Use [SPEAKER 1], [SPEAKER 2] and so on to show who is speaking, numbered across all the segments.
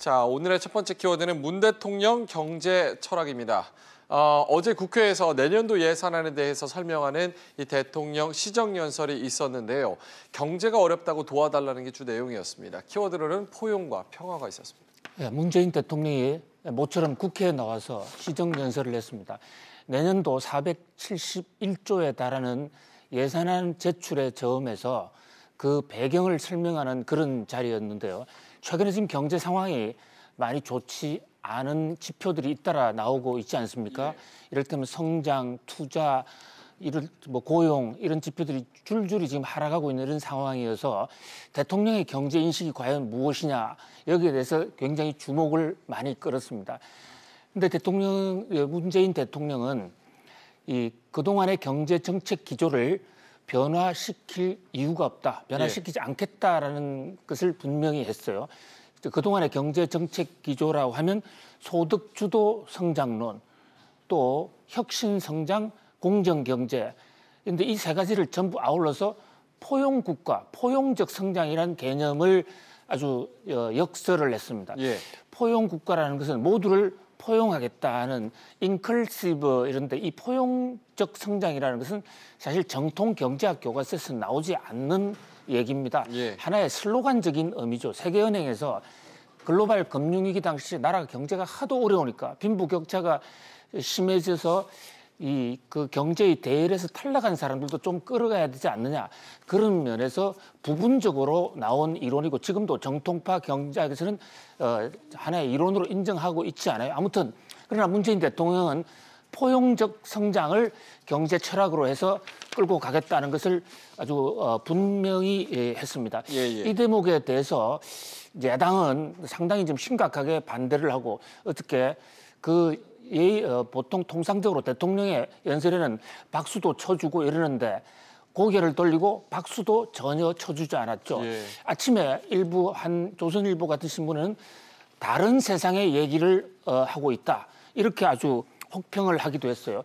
[SPEAKER 1] 자, 오늘의 첫 번째 키워드는 문 대통령 경제 철학입니다. 어제 국회에서 내년도 예산안에 대해서 설명하는 이 대통령 시정연설이 있었는데요. 경제가 어렵다고 도와달라는 게 주 내용이었습니다. 키워드로는 포용과 평화가 있었습니다.
[SPEAKER 2] 네, 문재인 대통령이 모처럼 국회에 나와서 시정연설을 했습니다. 내년도 471조에 달하는 예산안 제출의 저음에서 그 배경을 설명하는 그런 자리였는데요. 최근에 지금 경제 상황이 많이 좋지 않은 지표들이 잇따라 나오고 있지 않습니까? 예. 이럴 때면 성장, 투자, 고용 이런 지표들이 줄줄이 지금 하락하고 있는 이런 상황이어서 대통령의 경제 인식이 과연 무엇이냐 여기에 대해서 굉장히 주목을 많이 끌었습니다. 근데 문재인 대통령은 그동안의 경제 정책 기조를 변화시킬 이유가 없다. 변화시키지 않겠다라는 것을 분명히 했어요. 그동안의 경제 정책 기조라고 하면 소득 주도 성장론, 또 혁신 성장, 공정 경제. 그런데 이 세 가지를 전부 아울러서 포용 국가, 포용적 성장이라는 개념을 아주 역설을 했습니다. 예. 포용 국가라는 것은 모두를 포용하겠다는 인클루시브 이런데 이 포용적 성장이라는 것은 사실 정통 경제학 교과서에서 나오지 않는 얘기입니다. 예. 하나의 슬로건적인 의미죠. 세계은행에서 글로벌 금융위기 당시 나라 경제가 하도 어려우니까 빈부격차가 심해져서 그 경제의 대열에서 탈락한 사람들도 좀 끌어가야 되지 않느냐. 그런 면에서 부분적으로 나온 이론이고 지금도 정통파 경제학에서는 하나의 이론으로 인정하고 있지 않아요. 아무튼 그러나 문재인 대통령은 포용적 성장을 경제 철학으로 해서 끌고 가겠다는 것을 아주 분명히 했습니다. 이 대목에 대해서 야당은 상당히 좀 심각하게 반대를 하고 어떻게 보통 통상적으로 대통령의 연설에는 박수도 쳐주고 이러는데 고개를 돌리고 박수도 전혀 쳐주지 않았죠. 예. 아침에 조선일보 같은 신문은 다른 세상의 얘기를 하고 있다. 이렇게 아주 혹평을 하기도 했어요.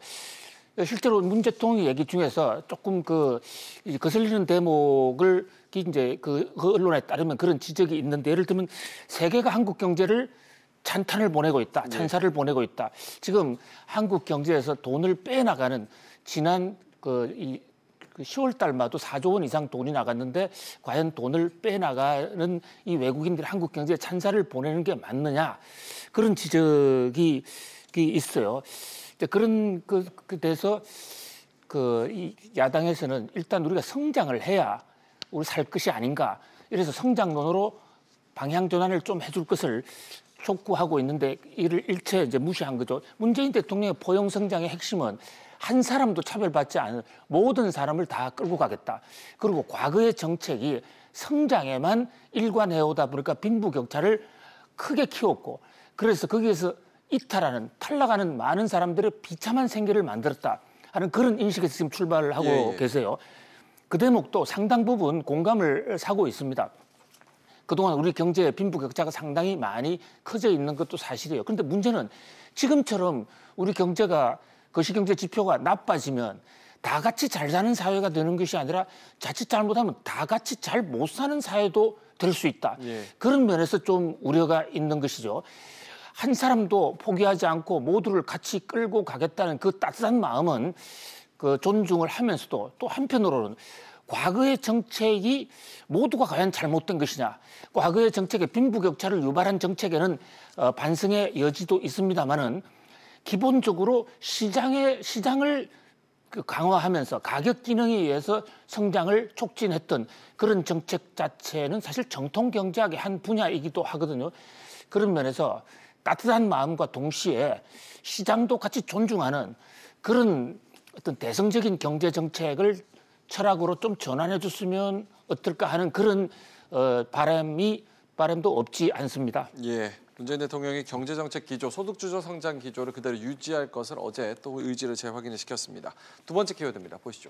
[SPEAKER 2] 실제로 문 대통령 얘기 중에서 조금 거슬리는 대목을 이제 그 언론에 따르면 그런 지적이 있는데 예를 들면 세계가 한국 경제를 찬탄을 보내고 있다. 찬사를 보내고 있다. 지금 한국 경제에서 돈을 빼나가는 지난 10월 달마도 4조 원 이상 돈이 나갔는데 과연 돈을 빼나가는 이 외국인들이 한국 경제에 찬사를 보내는 게 맞느냐. 그런 지적이 있어요. 그런 돼서 이 야당에서는 일단 우리가 성장을 해야 우리 살 것이 아닌가. 이래서 성장론으로 방향 전환을 좀 해줄 것을 촉구하고 있는데 이를 일체 이제 무시한 거죠. 문재인 대통령의 포용 성장의 핵심은 한 사람도 차별받지 않은 모든 사람을 다 끌고 가겠다. 그리고 과거의 정책이 성장에만 일관해오다 보니까 빈부격차를 크게 키웠고 그래서 거기에서 이탈하는 탈락하는 많은 사람들의 비참한 생계를 만들었다 하는 그런 인식에서 지금 출발을 하고 계세요. 그 대목도 상당 부분 공감을 사고 있습니다. 그동안 우리 경제의 빈부격차가 상당히 많이 커져 있는 것도 사실이에요. 그런데 문제는 지금처럼 우리 경제가 거시경제 지표가 나빠지면 다 같이 잘 사는 사회가 되는 것이 아니라 자칫 잘못하면 다 같이 잘 못 사는 사회도 될 수 있다. 그런 면에서 좀 우려가 있는 것이죠. 한 사람도 포기하지 않고 모두를 같이 끌고 가겠다는 그 따뜻한 마음은 존중을 하면서도 또 한편으로는 과거의 정책이 모두가 과연 잘못된 것이냐. 과거의 정책에 빈부격차를 유발한 정책에는 반성의 여지도 있습니다만은 기본적으로 시장을 강화하면서 가격 기능에 의해서 성장을 촉진했던 그런 정책 자체는 사실 정통 경제학의 한 분야이기도 하거든요. 그런 면에서 따뜻한 마음과 동시에 시장도 같이 존중하는 그런 어떤 대성적인 경제 정책을 철학으로 좀 전환해 줬으면 어떨까 하는 그런 바람도 없지 않습니다.
[SPEAKER 1] 예, 문재인 대통령이 경제정책 기조, 소득주도 성장 기조를 그대로 유지할 것을 어제 또 의지를 재확인을 시켰습니다. 두 번째 키워드입니다. 보시죠.